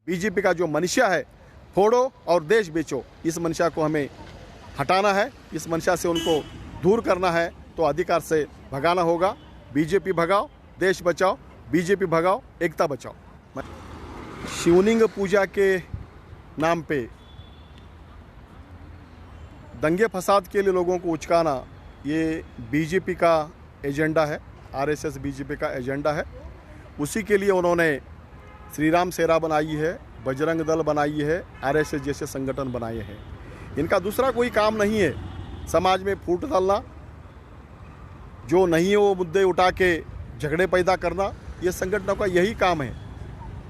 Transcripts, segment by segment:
BJP का जो मंशा है, फोड़ो और देश बेचो, इस मंशा को हमें हटाना है। इस मंशा से उनको दूर करना है तो अधिकार से भगाना होगा। बीजेपी भगाओ, देश बचाओ, बीजेपी भगाओ, एकता बचाओ। शिवलिंग पूजा के नाम पे दंगे फसाद के लिए लोगों को उचकाना, ये बीजेपी का एजेंडा है, आरएसएस बीजेपी का एजेंडा है। उसी के लिए उन्होंने श्री राम सेना बनाई है, बजरंग दल बनाई है, आरएसएस जैसे संगठन बनाए हैं। इनका दूसरा कोई काम नहीं है समाज में फूट डालना, जो नहीं है वो मुद्दे उठा के झगड़े पैदा करना। ये संगठनों का यही काम है।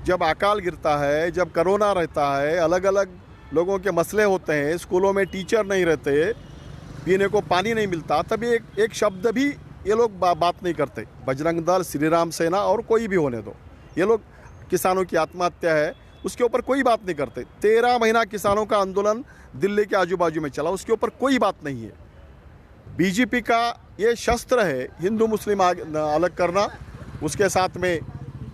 जब अकाल गिरता है, जब कोरोना रहता है, अलग अलग लोगों के मसले होते हैं, स्कूलों में टीचर नहीं रहते, पीने को पानी नहीं मिलता, तभी एक शब्द भी ये लोग बात नहीं करते। बजरंग दल, श्री राम सेना और कोई भी होने दो, ये लोग किसानों की आत्महत्या है उसके ऊपर कोई बात नहीं करते। 13 महीना किसानों का आंदोलन दिल्ली के आजू बाजू में चला, उसके ऊपर कोई बात नहीं है। बीजेपी का ये शस्त्र है हिंदू मुस्लिम अलग करना, उसके साथ में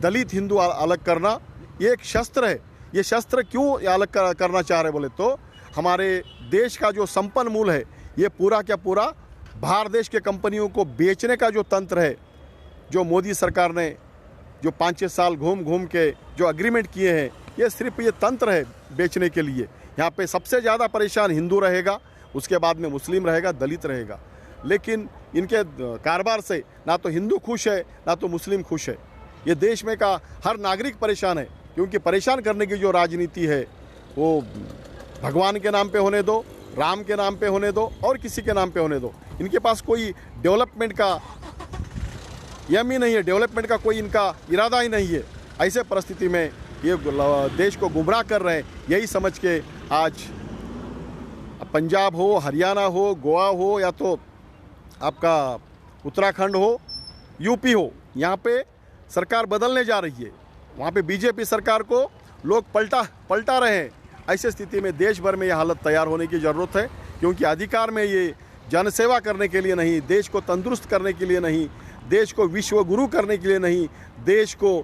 दलित हिंदू अलग करना, ये एक शस्त्र है। ये शस्त्र क्यों अलग करना चाह रहे बोले तो हमारे देश का जो संपन्न मूल है, ये पूरा क्या पूरा बाहर देश के कंपनियों को बेचने का जो तंत्र है, जो मोदी सरकार ने जो 5-6 साल घूम घूम के जो अग्रीमेंट किए हैं, ये सिर्फ ये तंत्र है बेचने के लिए। यहाँ पे सबसे ज़्यादा परेशान हिंदू रहेगा, उसके बाद में मुस्लिम रहेगा, दलित रहेगा। लेकिन इनके कारोबार से ना तो हिंदू खुश है ना तो मुस्लिम खुश है। ये देश में का हर नागरिक परेशान है, क्योंकि परेशान करने की जो राजनीति है वो भगवान के नाम पे होने दो, राम के नाम पे होने दो और किसी के नाम पे होने दो। इनके पास कोई डेवलपमेंट का यम ही नहीं है, डेवलपमेंट का कोई इनका इरादा ही नहीं है। ऐसे परिस्थिति में ये देश को गुमराह कर रहे हैं। यही समझ के आज पंजाब हो, हरियाणा हो, गोवा हो या तो आपका उत्तराखंड हो, यूपी हो, यहाँ पे सरकार बदलने जा रही है। वहाँ पे बीजेपी सरकार को लोग पलटा रहे हैं। ऐसे स्थिति में देश भर में यह हालत तैयार होने की ज़रूरत है, क्योंकि अधिकार में ये जनसेवा करने के लिए नहीं, देश को तंदुरुस्त करने के लिए नहीं, देश को विश्व गुरु करने के लिए नहीं, देश को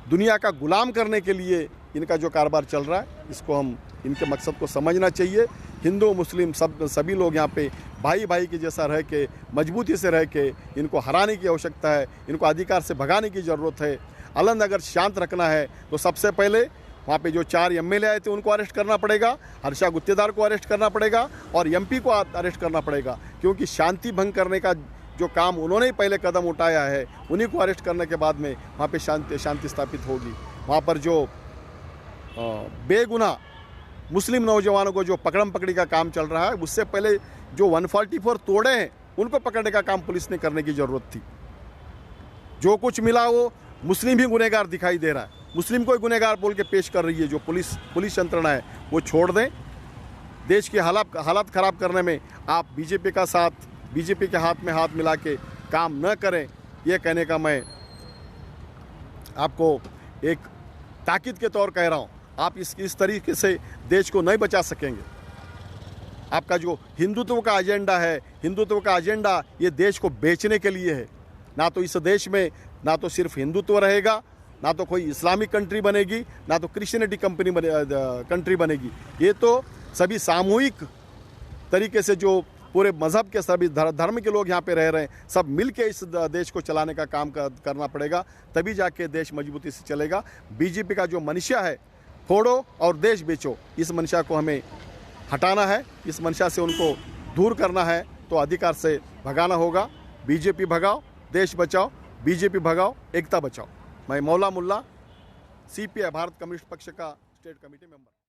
दुनिया का गुलाम करने के लिए इनका जो कारोबार चल रहा है, इसको हम इनके मकसद को समझना चाहिए। हिंदू मुस्लिम सभी लोग यहाँ पे भाई भाई के जैसा रह के, मजबूती से रह के इनको हराने की आवश्यकता है, इनको अधिकार से भगाने की ज़रूरत है। अलंद अगर शांत रखना है तो सबसे पहले वहाँ पे जो 4 एमएलए आए थे उनको अरेस्ट करना पड़ेगा, हर्षा गुत्तेदार को अरेस्ट करना पड़ेगा और एमपी को अरेस्ट करना पड़ेगा, क्योंकि शांति भंग करने का जो काम उन्होंने ही पहले कदम उठाया है, उन्हीं को अरेस्ट करने के बाद में वहाँ पे शांति स्थापित होगी। वहाँ पर जो बेगुनाह मुस्लिम नौजवानों को जो पकड़म पकड़ी का काम चल रहा है, उससे पहले जो 144 तोड़े हैं उनको पकड़ने का काम पुलिस ने करने की ज़रूरत थी। जो कुछ मिला वो मुस्लिम ही गुनहगार दिखाई दे रहा है, मुस्लिम को ही गुनहगार बोल के पेश कर रही है। जो पुलिस यंत्रणा है वो छोड़ दें। देश की हालत ख़राब करने में आप बीजेपी का साथ, बीजेपी के हाथ में हाथ मिला के काम न करें, ये कहने का मैं आपको एक ताकीद के तौर कह रहा हूँ। आप इस तरीके से देश को नहीं बचा सकेंगे। आपका जो हिंदुत्व का एजेंडा है, हिंदुत्व का एजेंडा ये देश को बेचने के लिए है। ना तो इस देश में ना तो सिर्फ हिंदुत्व रहेगा, ना तो कोई इस्लामिक कंट्री बनेगी, ना तो क्रिश्चियनिटी कंट्री बनेगी। ये तो सभी सामूहिक तरीके से जो पूरे मज़हब के सभी धर्म के लोग यहाँ पे रह रहे हैं, सब मिल के इस देश को चलाने का काम करना पड़ेगा, तभी जाके देश मजबूती से चलेगा। बीजेपी का जो मंशा है, फोड़ो और देश बेचो, इस मंशा को हमें हटाना है। इस मंशा से उनको दूर करना है तो अधिकार से भगाना होगा। बीजेपी भगाओ, देश बचाओ, बीजेपी भगाओ, एकता बचाओ। मैं मौला मुल्ला, सीपीआई भारत कम्युनिस्ट पक्ष का स्टेट कमेटी मेंबर।